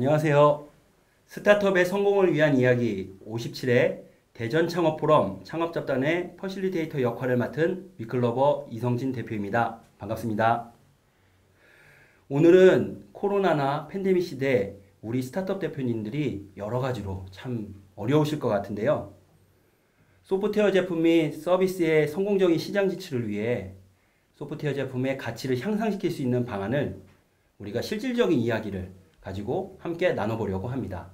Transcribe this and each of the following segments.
안녕하세요. 스타트업의 성공을 위한 이야기 57회 대전 창업 포럼 창업잡단의 퍼실리테이터 역할을 맡은 위클러버 이성진 대표입니다. 반갑습니다. 오늘은 코로나나 팬데믹 시대 우리 스타트업 대표님들이 여러 가지로 참 어려우실 것 같은데요. 소프트웨어 제품 및 서비스의 성공적인 시장 진출을 위해 소프트웨어 제품의 가치를 향상시킬 수 있는 방안을 우리가 실질적인 이야기를 가지고 함께 나눠보려고 합니다.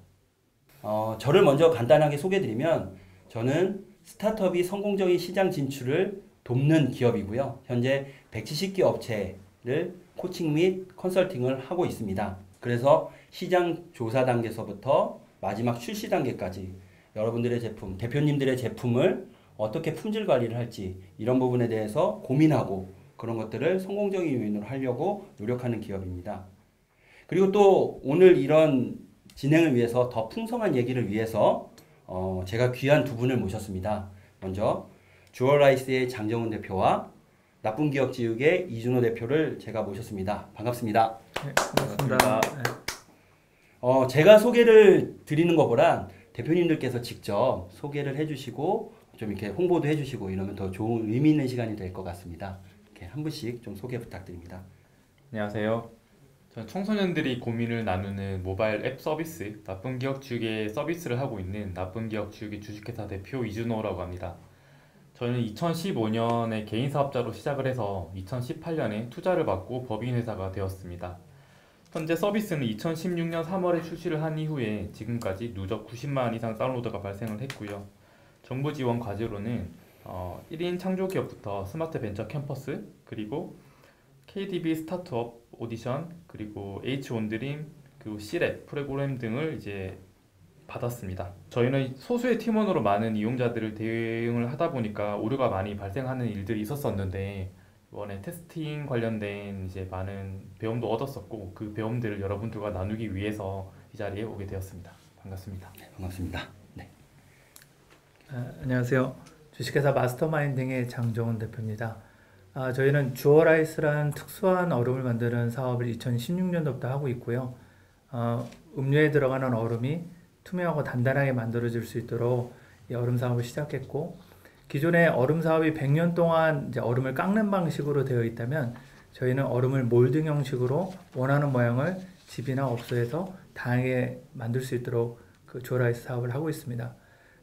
저를 먼저 간단하게 소개해드리면 저는 스타트업이 성공적인 시장 진출을 돕는 기업이고요. 현재 170개 업체를 코칭 및 컨설팅을 하고 있습니다. 그래서 시장 조사 단계서부터 마지막 출시 단계까지 여러분들의 제품, 대표님들의 제품을 어떻게 품질 관리를 할지 이런 부분에 대해서 고민하고 그런 것들을 성공적인 요인으로 하려고 노력하는 기업입니다. 그리고 또 오늘 이런 진행을 위해서 더 풍성한 얘기를 위해서 제가 귀한 두 분을 모셨습니다. 먼저 주얼라이스의 장정훈 대표와 나쁜 기업 지우개 이준호 대표를 제가 모셨습니다. 반갑습니다. 네, 반갑습니다. 제가 소개를 드리는 것보단 대표님들께서 직접 소개를 해주시고 좀 이렇게 홍보도 해주시고 이러면 더 좋은 의미 있는 시간이 될 것 같습니다. 이렇게 한 분씩 좀 소개 부탁드립니다. 안녕하세요. 저는 청소년들이 고민을 나누는 모바일 앱 서비스 나쁜 기업 지우개 서비스를 하고 있는 나쁜 기업 지우개 주식회사 대표 이준호라고 합니다. 저는 2015년에 개인 사업자로 시작을 해서 2018년에 투자를 받고 법인회사가 되었습니다. 현재 서비스는 2016년 3월에 출시를 한 이후에 지금까지 누적 90만 이상 다운로드가 발생을 했고요. 정부 지원 과제로는 1인 창조기업부터 스마트 벤처 캠퍼스, 그리고 KDB 스타트업 오디션, 그리고 H1드림, 그리고 C랩 프로그램 등을 이제 받았습니다. 저희는 소수의 팀원으로 많은 이용자들을 대응을 하다 보니까 오류가 많이 발생하는 일들이 있었었는데 이번에 테스팅 관련된 이제 많은 배움도 얻었었고 그 배움들을 여러분들과 나누기 위해서 이 자리에 오게 되었습니다. 반갑습니다. 네, 반갑습니다. 네. 안녕하세요. 주식회사 마스터마인딩의 장정훈 대표입니다. 저희는 주얼아이스라는 특수한 얼음을 만드는 사업을 2016년도부터 하고 있고요. 음료에 들어가는 얼음이 투명하고 단단하게 만들어질 수 있도록 이 얼음 사업을 시작했고, 기존의 얼음 사업이 100년 동안 이제 얼음을 깎는 방식으로 되어 있다면 저희는 얼음을 몰딩 형식으로 원하는 모양을 집이나 업소에서 다양하게 만들 수 있도록 그 주얼아이스 사업을 하고 있습니다.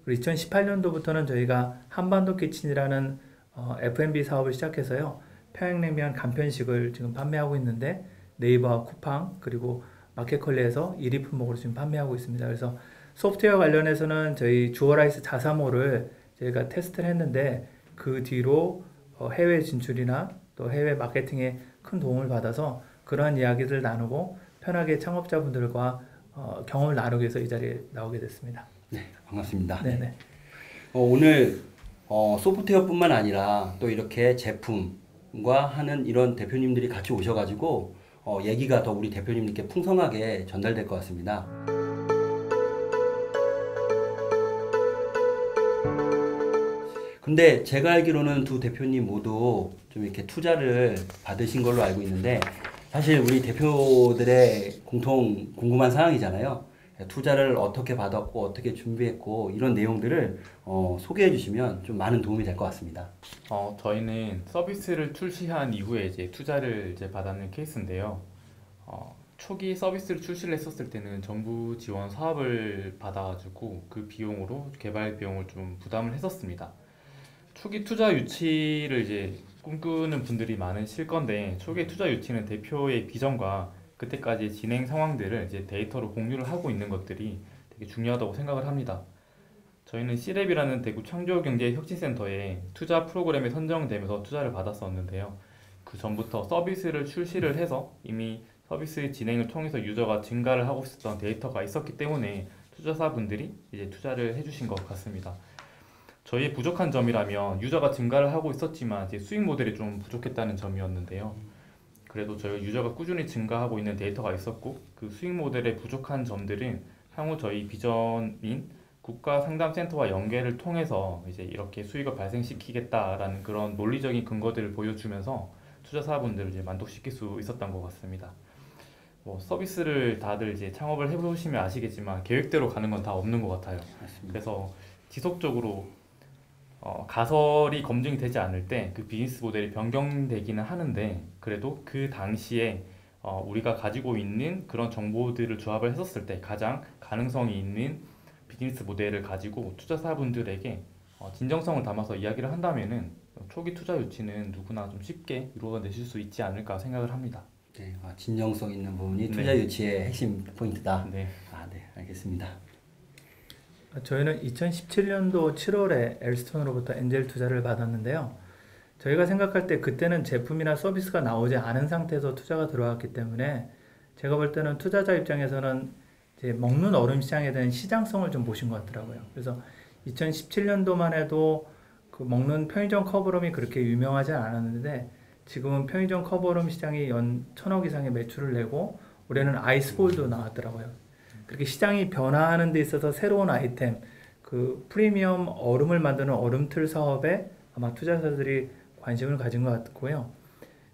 그리고 2018년도부터는 저희가 한반도 키친이라는 F&B 사업을 시작해서요. 평양냉면 간편식을 지금 판매하고 있는데 네이버와 쿠팡 그리고 마켓컬리에서 1위 품목으로 지금 판매하고 있습니다. 그래서 소프트웨어 관련해서는 저희 주얼아이스 자사모를 저희가 테스트를 했는데 그 뒤로 해외 진출이나 또 해외 마케팅에 큰 도움을 받아서 그러한 이야기를 나누고 편하게 창업자분들과 경험을 나누기 위해서 이 자리에 나오게 됐습니다. 네, 반갑습니다. 네네. 오늘 소프트웨어뿐만 아니라 또 이렇게 제품과 하는 이런 대표님들이 같이 오셔가지고 얘기가 더 우리 대표님들께 풍성하게 전달될 것 같습니다. 근데 제가 알기로는 두 대표님 모두 좀 이렇게 투자를 받으신 걸로 알고 있는데 사실 우리 대표들의 공통 궁금한 사항이잖아요. 투자를 어떻게 받았고 어떻게 준비했고 이런 내용들을 소개해 주시면 좀 많은 도움이 될 것 같습니다. 저희는 서비스를 출시한 이후에 이제 투자를 이제 받았는 케이스인데요. 초기 서비스를 출시를 했었을 때는 정부 지원 사업을 받아가지고 그 비용으로 개발 비용을 좀 부담을 했었습니다. 초기 투자 유치를 이제 꿈꾸는 분들이 많으실 건데 초기 투자 유치는 대표의 비전과 그때까지 진행 상황들을 이제 데이터로 공유를 하고 있는 것들이 되게 중요하다고 생각을 합니다. 저희는 C랩이라는 대구 창조경제혁신센터에 투자 프로그램에 선정되면서 투자를 받았었는데요. 그 전부터 서비스를 출시를 해서 이미 서비스 진행을 통해서 유저가 증가를 하고 있었던 데이터가 있었기 때문에 투자사분들이 이제 투자를 해주신 것 같습니다. 저희의 부족한 점이라면 유저가 증가를 하고 있었지만 이제 수익 모델이 좀 부족했다는 점이었는데요. 그래도 저희 유저가 꾸준히 증가하고 있는 데이터가 있었고 그 수익 모델의 부족한 점들은 향후 저희 비전인 국가상담센터와 연계를 통해서 이제 이렇게 수익을 발생시키겠다라는 그런 논리적인 근거들을 보여주면서 투자사분들을 이제 만족시킬 수 있었던 것 같습니다. 뭐 서비스를 다들 이제 창업을 해보시면 아시겠지만 계획대로 가는 건 다 없는 것 같아요. 맞습니다. 그래서 지속적으로 가설이 검증이 되지 않을 때 그 비즈니스 모델이 변경되기는 하는데 그래도 그 당시에 우리가 가지고 있는 그런 정보들을 조합을 했었을 때 가장 가능성이 있는 비즈니스 모델을 가지고 투자사분들에게 진정성을 담아서 이야기를 한다면은 초기 투자 유치는 누구나 좀 쉽게 이루어내실 수 있지 않을까 생각을 합니다. 네, 진정성 있는 부분이 투자 네. 유치의 핵심 포인트다. 네. 네, 알겠습니다. 저희는 2017년도 7월에 엘스톤으로부터 엔젤 투자를 받았는데요. 저희가 생각할 때 그때는 제품이나 서비스가 나오지 않은 상태에서 투자가 들어왔기 때문에 제가 볼 때는 투자자 입장에서는 이제 먹는 얼음 시장에 대한 시장성을 좀 보신 것 같더라고요. 그래서 2017년도만 해도 그 먹는 편의점 커버룸이 그렇게 유명하지 않았는데 지금은 편의점 커버룸 시장이 연 1,000억 이상의 매출을 내고 올해는 아이스볼도 나왔더라고요. 그렇게 시장이 변화하는 데 있어서 새로운 아이템, 그 프리미엄 얼음을 만드는 얼음틀 사업에 아마 투자자들이 관심을 가진 것 같고요.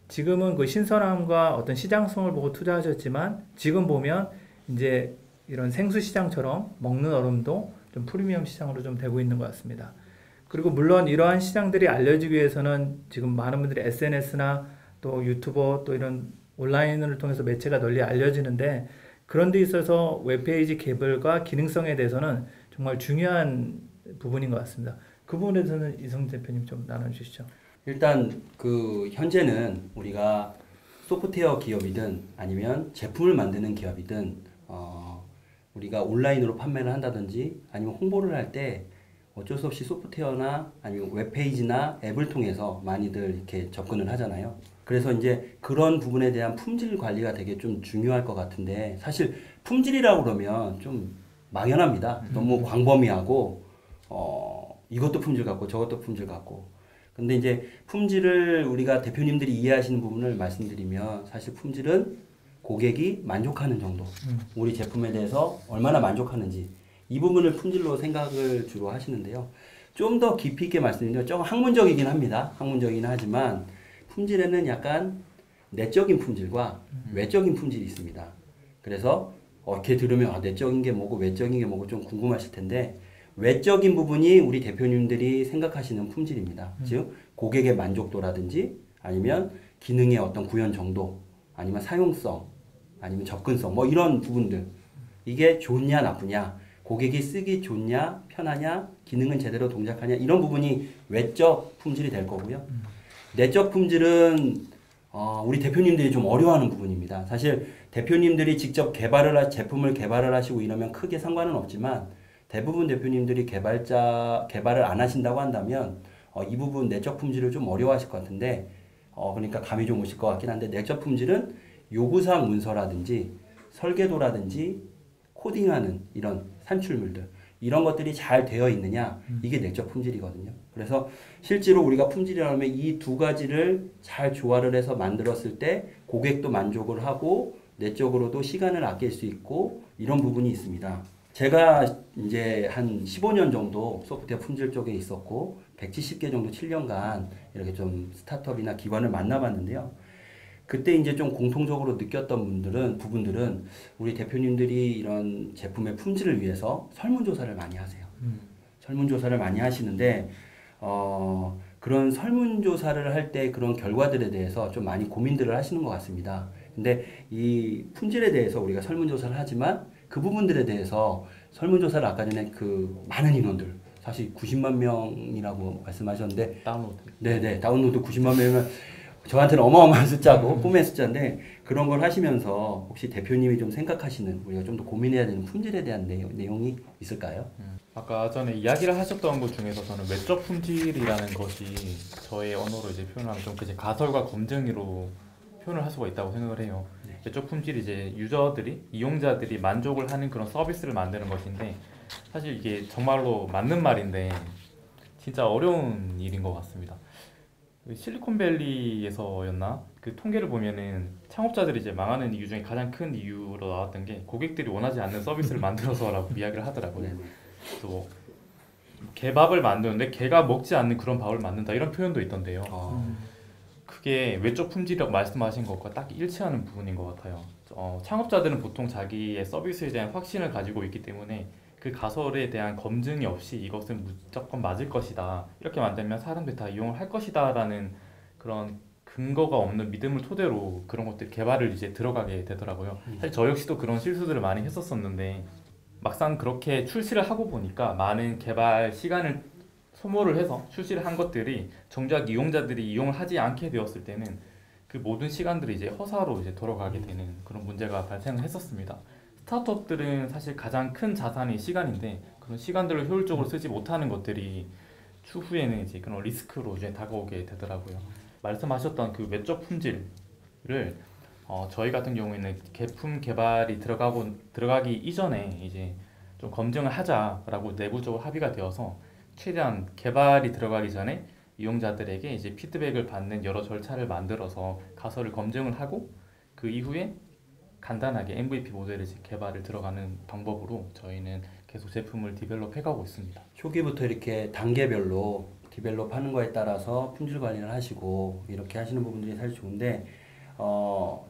지금은 그 신선함과 어떤 시장성을 보고 투자하셨지만 지금 보면 이제 이런 생수 시장처럼 먹는 얼음도 좀 프리미엄 시장으로 좀 되고 있는 것 같습니다. 그리고 물론 이러한 시장들이 알려지기 위해서는 지금 많은 분들이 SNS나 또 유튜버 또 이런 온라인을 통해서 매체가 널리 알려지는데 그런 데 있어서 웹페이지 개발과 기능성에 대해서는 정말 중요한 부분인 것 같습니다. 그 부분에 대해서는 이성 대표님 좀 나눠주시죠. 일단 그 현재는 우리가 소프트웨어 기업이든 아니면 제품을 만드는 기업이든 우리가 온라인으로 판매를 한다든지 아니면 홍보를 할 때 어쩔 수 없이 소프트웨어나 아니면 웹페이지나 앱을 통해서 많이들 이렇게 접근을 하잖아요. 그래서 이제 그런 부분에 대한 품질 관리가 되게 좀 중요할 것 같은데 사실 품질이라고 그러면 좀 막연합니다. 너무 광범위하고 이것도 품질 같고 저것도 품질 같고 근데 이제 품질을 우리가 대표님들이 이해하시는 부분을 말씀드리면 사실 품질은 고객이 만족하는 정도 우리 제품에 대해서 얼마나 만족하는지 이 부분을 품질로 생각을 주로 하시는데요. 좀 더 깊이 있게 말씀드리면 좀 학문적이긴 합니다. 학문적이긴 하지만 품질에는 약간 내적인 품질과 외적인 품질이 있습니다. 그래서 이렇게 들으면 내적인 게 뭐고 외적인 게 뭐고 좀 궁금하실 텐데 외적인 부분이 우리 대표님들이 생각하시는 품질입니다. 즉 고객의 만족도라든지 아니면 기능의 어떤 구현 정도 아니면 사용성 아니면 접근성 뭐 이런 부분들 이게 좋냐 나쁘냐 고객이 쓰기 좋냐 편하냐 기능은 제대로 동작하냐 이런 부분이 외적 품질이 될 거고요. 내적 품질은 우리 대표님들이 좀 어려워하는 부분입니다. 사실 대표님들이 직접 제품을 개발을 하시고 이러면 크게 상관은 없지만 대부분 대표님들이 개발을 안 하신다고 한다면 이 부분 내적 품질을 좀 어려워하실 것 같은데 그러니까 감이 좀 오실 것 같긴 한데 내적 품질은 요구사항 문서라든지 설계도라든지 코딩하는 이런 산출물들 이런 것들이 잘 되어 있느냐 이게 내적 품질이거든요. 그래서 실제로 우리가 품질이라면 이 두 가지를 잘 조화를 해서 만들었을 때 고객도 만족을 하고 내적으로도 시간을 아낄 수 있고 이런 부분이 있습니다. 제가 이제 한 15년 정도 소프트웨어 품질 쪽에 있었고 170개 정도 7년간 이렇게 좀 스타트업이나 기관을 만나봤는데요. 그때 이제 좀 공통적으로 느꼈던 부분들은 우리 대표님들이 이런 제품의 품질을 위해서 설문조사를 많이 하세요. 설문조사를 많이 하시는데 그런 설문조사를 할 때 그런 결과들에 대해서 좀 많이 고민들을 하시는 것 같습니다. 근데 이 품질에 대해서 우리가 설문조사를 하지만 그 부분들에 대해서 설문조사를 아까 전에 그 많은 인원들 사실 90만 명이라고 말씀하셨는데 다운로드. 네네 다운로드 90만 명이면 저한테는 어마어마한 숫자고 꿈의 숫자인데 그런 걸 하시면서 혹시 대표님이 좀 생각하시는 우리가 좀 더 고민해야 되는 품질에 대한 내용이 있을까요? 아까 전에 이야기를 하셨던 것 중에서 저는 외적 품질이라는 것이 저의 언어로 이제 표현하면 좀 그제 가설과 검증으로 표현을 할 수가 있다고 생각을 해요. 네. 외적 품질이 이제 이용자들이 만족을 하는 그런 서비스를 만드는 것인데 사실 이게 정말로 맞는 말인데 진짜 어려운 일인 것 같습니다. 실리콘밸리에서였나? 그 통계를 보면은 창업자들이 이제 망하는 이유 중에 가장 큰 이유로 나왔던 게 고객들이 원하지 않는 서비스를 만들어서라고 이야기를 하더라고요. 네네. 또 개밥을 만드는데 개가 먹지 않는 그런 밥을 만든다 이런 표현도 있던데요. 그게 외적 품질이라고 말씀하신 것과 딱 일치하는 부분인 것 같아요. 창업자들은 보통 자기의 서비스에 대한 확신을 가지고 있기 때문에 그 가설에 대한 검증이 없이 이것은 무조건 맞을 것이다, 이렇게 만들면 사람들이 다 이용을 할 것이다라는 그런 근거가 없는 믿음을 토대로 그런 것들 개발을 이제 들어가게 되더라고요. 사실 저 역시도 그런 실수들을 많이 했었었는데 막상 그렇게 출시를 하고 보니까 많은 개발 시간을 소모를 해서 출시를 한 것들이 정작 이용자들이 이용을 하지 않게 되었을 때는 그 모든 시간들이 이제 허사로 이제 돌아가게 되는 그런 문제가 발생을 했었습니다. 스타트업들은 사실 가장 큰 자산이 시간인데 그런 시간들을 효율적으로 쓰지 못하는 것들이 추후에는 이제 그런 리스크로 이제 다가오게 되더라고요. 말씀하셨던 그 외적 품질을 저희 같은 경우에는 제품 개발이 들어가기 이전에 이제 좀 검증을 하자라고 내부적으로 합의가 되어서 최대한 개발이 들어가기 전에 이용자들에게 이제 피드백을 받는 여러 절차를 만들어서 가설을 검증을 하고 그 이후에 간단하게 MVP 모델을 이제 개발을 들어가는 방법으로 저희는 계속 제품을 디벨롭해가고 있습니다. 초기부터 이렇게 단계별로 디벨롭하는 거에 따라서 품질 관리를 하시고 이렇게 하시는 부분들이 사실 좋은데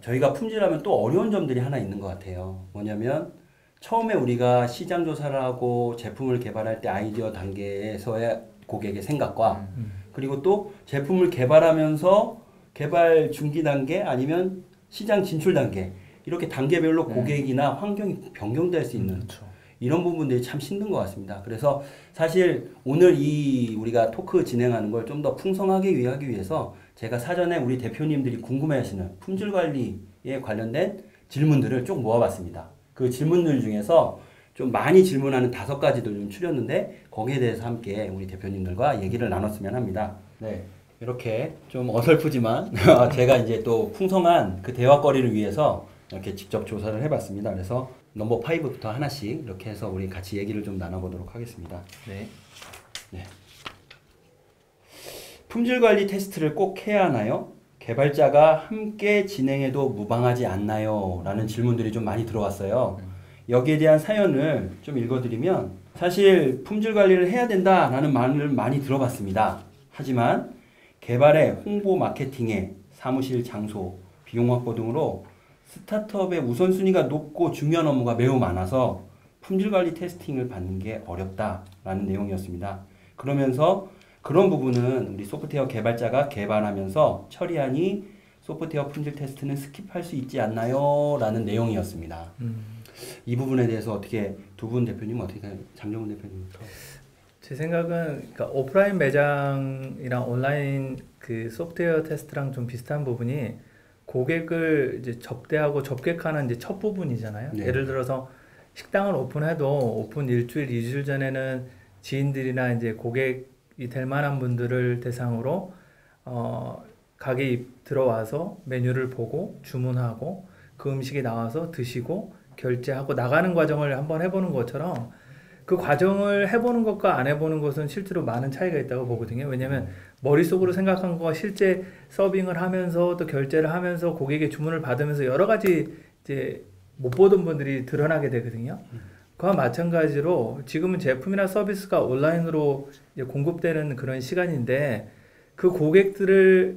저희가 품질하면 또 어려운 점들이 하나 있는 것 같아요. 뭐냐면 처음에 우리가 시장 조사를 하고 제품을 개발할 때 아이디어 단계에서의 고객의 생각과 그리고 또 제품을 개발하면서 개발 중기 단계 아니면 시장 진출 단계 이렇게 단계별로 고객이나 환경이 변경될 수 있는 그렇죠. 이런 부분들이 참 힘든 것 같습니다. 그래서 사실 오늘 우리가 토크 진행하는 걸 좀 더 풍성하게 하기 위해서 제가 사전에 우리 대표님들이 궁금해하시는 품질 관리에 관련된 질문들을 쭉 모아봤습니다. 그 질문들 중에서 좀 많이 질문하는 5가지들 좀 추렸는데 거기에 대해서 함께 우리 대표님들과 얘기를 나눴으면 합니다. 네, 이렇게 좀 어설프지만 제가 이제 또 풍성한 그 대화거리를 위해서 이렇게 직접 조사를 해봤습니다. 그래서 넘버 5부터 하나씩 이렇게 해서 우리 같이 얘기를 좀 나눠보도록 하겠습니다. 네. 네. 품질 관리 테스트를 꼭 해야 하나요? 개발자가 함께 진행해도 무방하지 않나요? 라는 질문들이 좀 많이 들어왔어요. 여기에 대한 사연을 좀 읽어드리면 사실 품질 관리를 해야 된다라는 말을 많이 들어봤습니다. 하지만 개발에 홍보 마케팅에 사무실 장소, 비용 확보 등으로 스타트업의 우선순위가 높고 중요한 업무가 매우 많아서 품질관리 테스팅을 받는 게 어렵다라는 내용이었습니다. 그러면서 그런 부분은 우리 소프트웨어 개발자가 개발하면서 처리하니 소프트웨어 품질 테스트는 스킵할 수 있지 않나요? 라는 내용이었습니다. 이 부분에 대해서 어떻게 두 분 대표님 어떻게 장정훈 대표님부터 제 생각은 그러니까 오프라인 매장이랑 온라인 그 소프트웨어 테스트랑 좀 비슷한 부분이 고객을 이제 접대하고 접객하는 이제 첫 부분이잖아요. 네. 예를 들어서 식당을 오픈해도 오픈 일주일, 2주일 전에는 지인들이나 이제 고객이 될 만한 분들을 대상으로 가게에 들어와서 메뉴를 보고 주문하고 그 음식이 나와서 드시고 결제하고 나가는 과정을 한번 해보는 것처럼 그 과정을 해보는 것과 안 해보는 것은 실제로 많은 차이가 있다고 보거든요. 왜냐하면 머릿속으로 생각한 거와 실제 서빙을 하면서 또 결제를 하면서 고객의 주문을 받으면서 여러 가지 이제 못 보던 분들이 드러나게 되거든요. 그와 마찬가지로 지금은 제품이나 서비스가 온라인으로 이제 공급되는 그런 시간인데 그 고객들이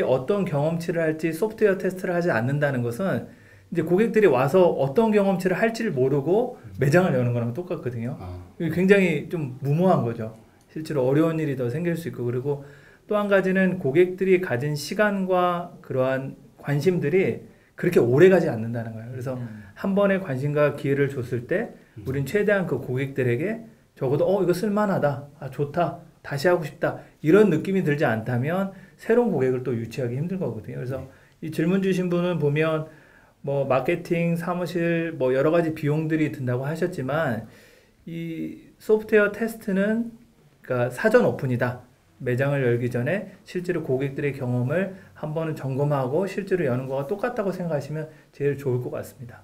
어떤 경험치를 할지 소프트웨어 테스트를 하지 않는다는 것은 이제 고객들이 와서 어떤 경험치를 할지를 모르고 매장을 여는 거랑 똑같거든요. 이게 굉장히 좀 무모한 거죠. 실제로 어려운 일이 더 생길 수 있고 그리고 또 한 가지는 고객들이 가진 시간과 그러한 관심들이 그렇게 오래 가지 않는다는 거예요. 그래서 한 번의 관심과 기회를 줬을 때 우린 최대한 그 고객들에게 적어도 이거 쓸만하다, 좋다, 다시 하고 싶다 이런 느낌이 들지 않다면 새로운 고객을 또 유치하기 힘든 거거든요. 그래서 이 질문 주신 분은 보면 뭐 마케팅, 사무실 뭐 여러 가지 비용들이 든다고 하셨지만 이 소프트웨어 테스트는 그러니까 사전 오픈이다. 매장을 열기 전에 실제로 고객들의 경험을 한 번은 점검하고 실제로 여는 거와 똑같다고 생각하시면 제일 좋을 것 같습니다.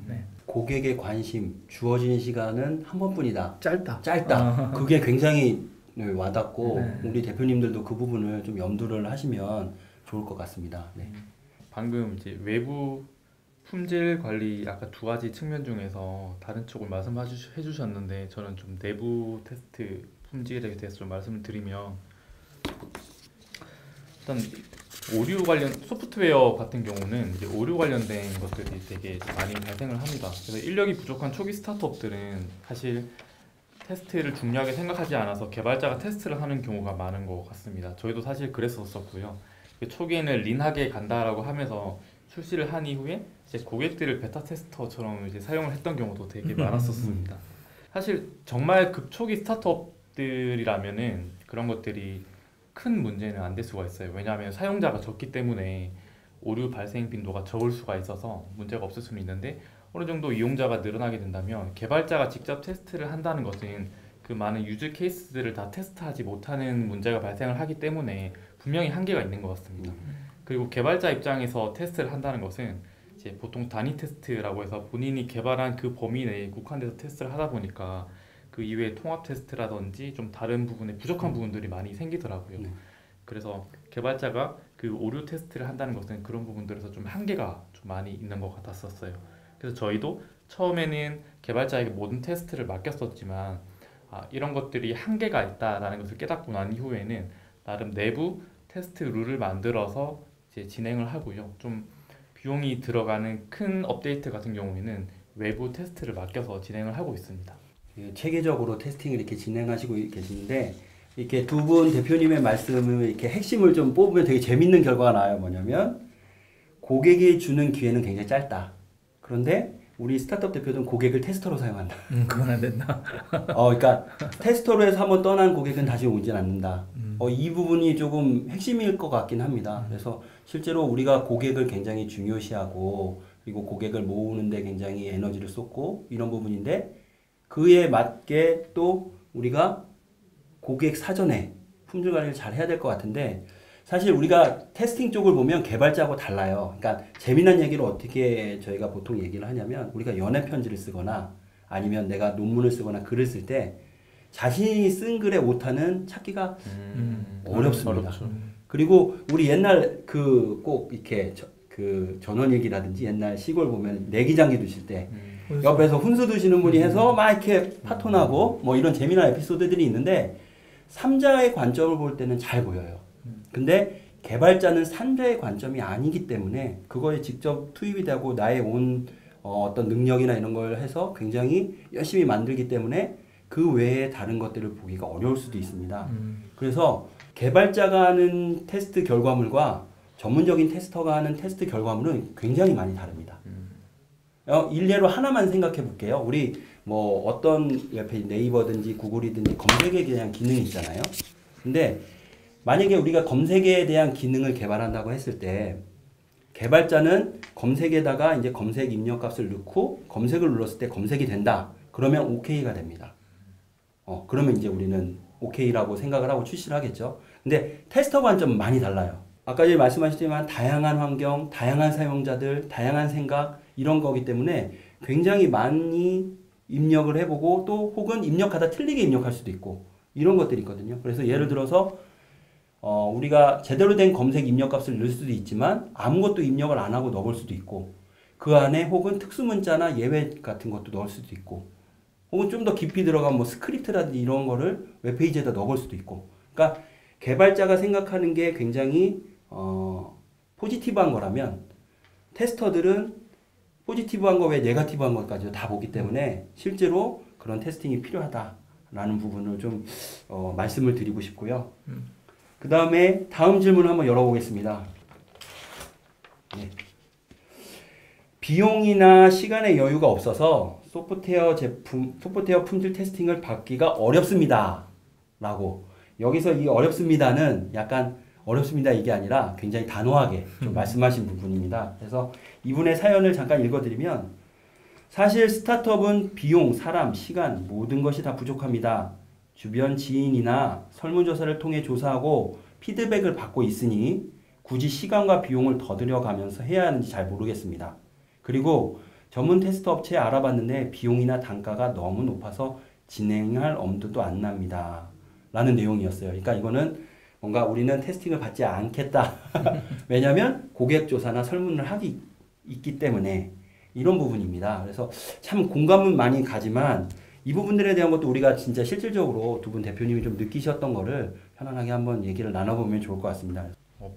네. 고객의 관심, 주어진 시간은 한 번뿐이다. 짧다. 그게 굉장히 와닿고 네. 우리 대표님들도 그 부분을 좀 염두를 하시면 좋을 것 같습니다. 네. 방금 이제 외부 품질 관리 아까 2가지 측면 중에서 다른 쪽을 말씀해 주셨는데 저는 좀 내부 테스트 품질에 대해서 좀 말씀을 드리면 일단 오류 관련 소프트웨어 같은 경우는 이제 오류 관련된 것들이 되게 많이 발생을 합니다. 그래서 인력이 부족한 초기 스타트업들은 사실 테스트를 중요하게 생각하지 않아서 개발자가 테스트를 하는 경우가 많은 것 같습니다. 저희도 사실 그랬었고요. 초기에는 린하게 간다라고 하면서 출시를 한 이후에 이제 고객들을 베타 테스터처럼 이제 사용을 했던 경우도 되게 많았었습니다. 사실 정말 급초기 스타트업들이라면은 그런 것들이 큰 문제는 안 될 수가 있어요. 왜냐하면 사용자가 적기 때문에 오류 발생 빈도가 적을 수가 있어서 문제가 없을 수는 있는데 어느 정도 이용자가 늘어나게 된다면 개발자가 직접 테스트를 한다는 것은 그 많은 유즈 케이스들을 다 테스트하지 못하는 문제가 발생을 하기 때문에 분명히 한계가 있는 것 같습니다. 그리고 개발자 입장에서 테스트를 한다는 것은 이제 보통 단위 테스트라고 해서 본인이 개발한 그 범위 내에 국한돼서 테스트를 하다 보니까 그 이외에 통합 테스트라든지 좀 다른 부분에 부족한 부분들이 많이 생기더라고요. 그래서 개발자가 그 오류 테스트를 한다는 것은 그런 부분들에서 좀 한계가 좀 많이 있는 것 같았었어요. 그래서 저희도 처음에는 개발자에게 모든 테스트를 맡겼었지만 이런 것들이 한계가 있다라는 것을 깨닫고 난 이후에는 나름 내부 테스트 룰을 만들어서 이제 진행을 하고요. 좀 비용이 들어가는 큰 업데이트 같은 경우에는 외부 테스트를 맡겨서 진행을 하고 있습니다. 체계적으로 테스팅을 이렇게 진행하시고 계시는데 이렇게 두 분 대표님의 말씀을 이렇게 핵심을 좀 뽑으면 되게 재밌는 결과가 나와요. 뭐냐면 고객이 주는 기회는 굉장히 짧다. 그런데 우리 스타트업 대표들은 고객을 테스터로 사용한다. 그건 안 된다. 그러니까 테스터로 해서 한번 떠난 고객은 다시 오진 않는다. 이 부분이 조금 핵심일 것 같긴 합니다. 그래서 실제로 우리가 고객을 굉장히 중요시하고 그리고 고객을 모으는데 굉장히 에너지를 쏟고 이런 부분인데 그에 맞게 또 우리가 고객 사전에 품질 관리를 잘 해야 될 것 같은데 사실 우리가 테스팅 쪽을 보면 개발자하고 달라요. 그러니까 재미난 얘기를 어떻게 저희가 보통 얘기를 하냐면 우리가 연애 편지를 쓰거나 아니면 내가 논문을 쓰거나 글을 쓸 때 자신이 쓴 글의 오타는 찾기가 어렵습니다. 그리고 우리 옛날 그 꼭 이렇게 그 전원일기라든지 옛날 시골 보면 내기장기 두실 때 옆에서 훈수 두시는 분이 해서 막 이렇게 파토나고 뭐 이런 재미난 에피소드들이 있는데 3자의 관점을 볼 때는 잘 보여요. 근데 개발자는 3자의 관점이 아니기 때문에 그거에 직접 투입이 되고 나의 어떤 능력이나 이런 걸 해서 굉장히 열심히 만들기 때문에 그 외에 다른 것들을 보기가 어려울 수도 있습니다. 그래서 개발자가 하는 테스트 결과물과 전문적인 테스터가 하는 테스트 결과물은 굉장히 많이 다릅니다. 일례로 하나만 생각해 볼게요. 우리 뭐 어떤 옆에 네이버든지 구글이든지 검색에 대한 기능이 있잖아요. 근데 만약에 우리가 검색에 대한 기능을 개발한다고 했을 때 개발자는 검색에다가 이제 검색 입력값을 넣고 검색을 눌렀을 때 검색이 된다. 그러면 OK가 됩니다. 그러면 이제 우리는 OK라고 생각을 하고 출시를 하겠죠. 근데 테스터 관점은 많이 달라요. 아까 전에 말씀하셨지만 다양한 환경, 다양한 사용자들, 다양한 생각 이런 거기 때문에 굉장히 많이 입력을 해보고 또 혹은 입력하다 틀리게 입력할 수도 있고 이런 것들이 있거든요. 그래서 예를 들어서 우리가 제대로 된 검색 입력값을 넣을 수도 있지만 아무것도 입력을 안 하고 넣을 수도 있고 그 안에 혹은 특수문자나 예외 같은 것도 넣을 수도 있고 혹은 좀 더 깊이 들어간 뭐 스크립트라든지 이런 거를 웹페이지에다 넣을 수도 있고 그러니까 개발자가 생각하는 게 굉장히 포지티브한 거라면 테스터들은 포지티브한 거 외에 네거티브한 것까지 다 보기 때문에 실제로 그런 테스팅이 필요하다라는 부분을 좀 말씀을 드리고 싶고요. 그 다음에 다음 질문 한번 열어보겠습니다. 네. 비용이나 시간의 여유가 없어서 소프트웨어 품질 테스팅을 받기가 어렵습니다. 라고 여기서 이 어렵습니다는 약간 어렵습니다 이게 아니라 굉장히 단호하게 좀 말씀하신 부분입니다. 그래서 이분의 사연을 잠깐 읽어드리면 사실 스타트업은 비용, 사람, 시간 모든 것이 다 부족합니다. 주변 지인이나 설문조사를 통해 조사하고 피드백을 받고 있으니 굳이 시간과 비용을 더 들여가면서 해야 하는지 잘 모르겠습니다. 그리고 전문 테스트 업체에 알아봤는데 비용이나 단가가 너무 높아서 진행할 엄두도 안 납니다. 라는 내용이었어요. 그러니까 이거는 뭔가 우리는 테스팅을 받지 않겠다. 왜냐하면 고객 조사나 설문을 하기 있기 때문에 이런 부분입니다. 그래서 참 공감은 많이 가지만 이 부분들에 대한 것도 우리가 진짜 실질적으로 두 분 대표님이 좀 느끼셨던 거를 편안하게 한번 얘기를 나눠보면 좋을 것 같습니다.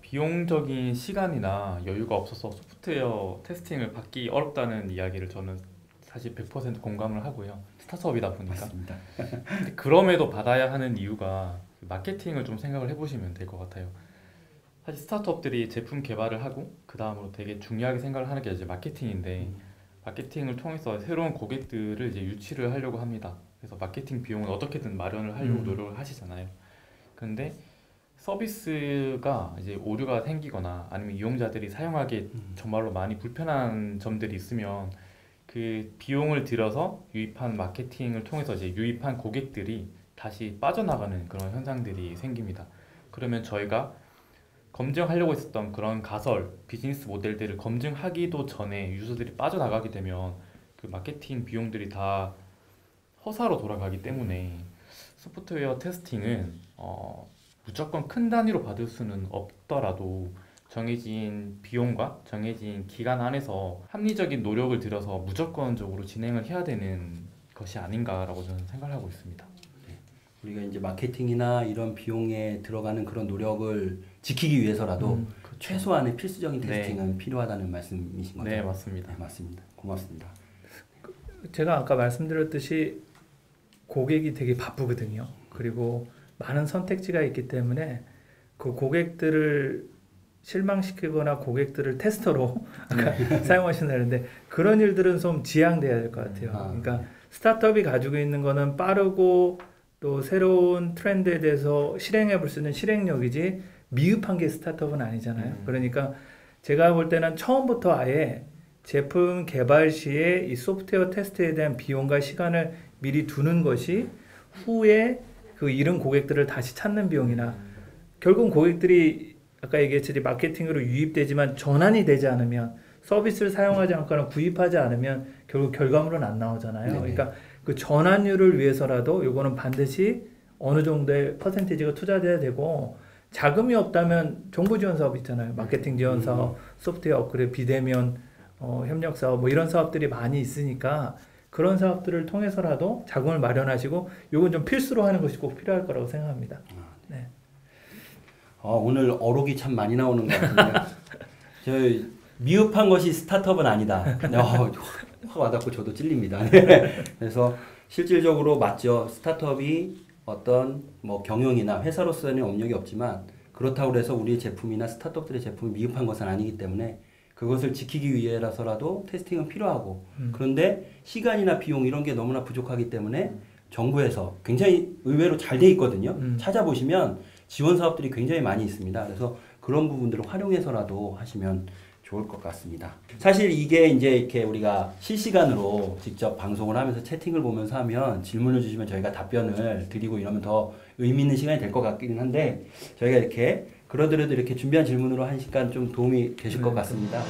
비용적인 시간이나 여유가 없어서 소프트웨어 테스팅을 받기 어렵다는 이야기를 저는 사실 100% 공감을 하고요. 스타트업이다 보니까. 맞습니다. 근데 그럼에도 받아야 하는 이유가 마케팅을 좀 생각을 해보시면 될 것 같아요. 사실 스타트업들이 제품 개발을 하고 그 다음으로 되게 중요하게 생각을 하는 게 이제 마케팅인데 마케팅을 통해서 새로운 고객들을 이제 유치를 하려고 합니다. 그래서 마케팅 비용은 어떻게든 마련을 하려고 노력을 하시잖아요. 근데 서비스가 이제 오류가 생기거나 아니면 이용자들이 사용하기에 정말로 많이 불편한 점들이 있으면 그 비용을 들여서 유입한 마케팅을 통해서 이제 유입한 고객들이 다시 빠져나가는 그런 현상들이 생깁니다. 그러면 저희가 검증하려고 했었던 그런 가설, 비즈니스 모델들을 검증하기도 전에 유저들이 빠져나가게 되면 그 마케팅 비용들이 다 허사로 돌아가기 때문에 소프트웨어 테스팅은 무조건 큰 단위로 받을 수는 없더라도 정해진 비용과 정해진 기간 안에서 합리적인 노력을 들여서 무조건적으로 진행을 해야 되는 것이 아닌가라고 저는 생각하고 있습니다. 우리가 이제 마케팅이나 이런 비용에 들어가는 그런 노력을 지키기 위해서라도 그렇죠. 최소한의 필수적인 테스팅은 필요하다는 말씀이신 거죠? 네, 맞습니다. 네, 맞습니다. 고맙습니다. 제가 아까 말씀드렸듯이 고객이 되게 바쁘거든요. 그리고 많은 선택지가 있기 때문에 그 고객들을 실망시키거나 고객들을 테스터로 아까 사용하신다는데 그런 일들은 좀 지양돼야 될 것 같아요. 그러니까 스타트업이 가지고 있는 거는 빠르고 또 새로운 트렌드에 대해서 실행해 볼 수 있는 실행력이지 미흡한 게 스타트업은 아니잖아요. 그러니까 제가 볼 때는 처음부터 아예 제품 개발 시에 이 소프트웨어 테스트에 대한 비용과 시간을 미리 두는 것이 후에 그 잃은 고객들을 다시 찾는 비용이나 결국 고객들이 아까 얘기했듯이 마케팅으로 유입되지만 전환이 되지 않으면 서비스를 사용하지 않거나 구입하지 않으면 결국 결과물은 안 나오잖아요. 네네. 그러니까 그 전환율을 위해서라도 요거는 반드시 어느 정도의 퍼센티지가 투자돼야 되고 자금이 없다면 정부 지원 사업 있잖아요. 마케팅 지원 사업, 소프트웨어 업그레이드, 비대면 협력 사업 뭐 이런 사업들이 많이 있으니까 그런 사업들을 통해서라도 자금을 마련하시고 요건 좀 필수로 하는 것이 꼭 필요할 거라고 생각합니다. 네. 오늘 어록이 참 많이 나오는 것 같은데 저 미흡한 것이 스타트업은 아니다. 확 와닿고 저도 찔립니다. 네. 그래서 실질적으로 맞죠. 스타트업이 어떤 뭐 경영이나 회사로서는 업력이 없지만 그렇다고 해서 우리의 제품이나 스타트업들의 제품이 미흡한 것은 아니기 때문에 그것을 지키기 위해서라도 테스팅은 필요하고 그런데 시간이나 비용 이런 게 너무나 부족하기 때문에 정부에서 굉장히 의외로 잘 돼 있거든요. 찾아보시면 지원 사업들이 굉장히 많이 있습니다. 그래서 그런 부분들을 활용해서라도 하시면 좋을 것 같습니다. 사실 이게 이제 이렇게 우리가 실시간으로 직접 방송을 하면서 채팅을 보면서 하면 질문을 주시면 저희가 답변을 드리고 이러면 더 의미 있는 시간이 될 것 같기는 한데 저희가 이렇게 그러더라도 이렇게 준비한 질문으로 한 시간 좀 도움이 되실 것 같습니다.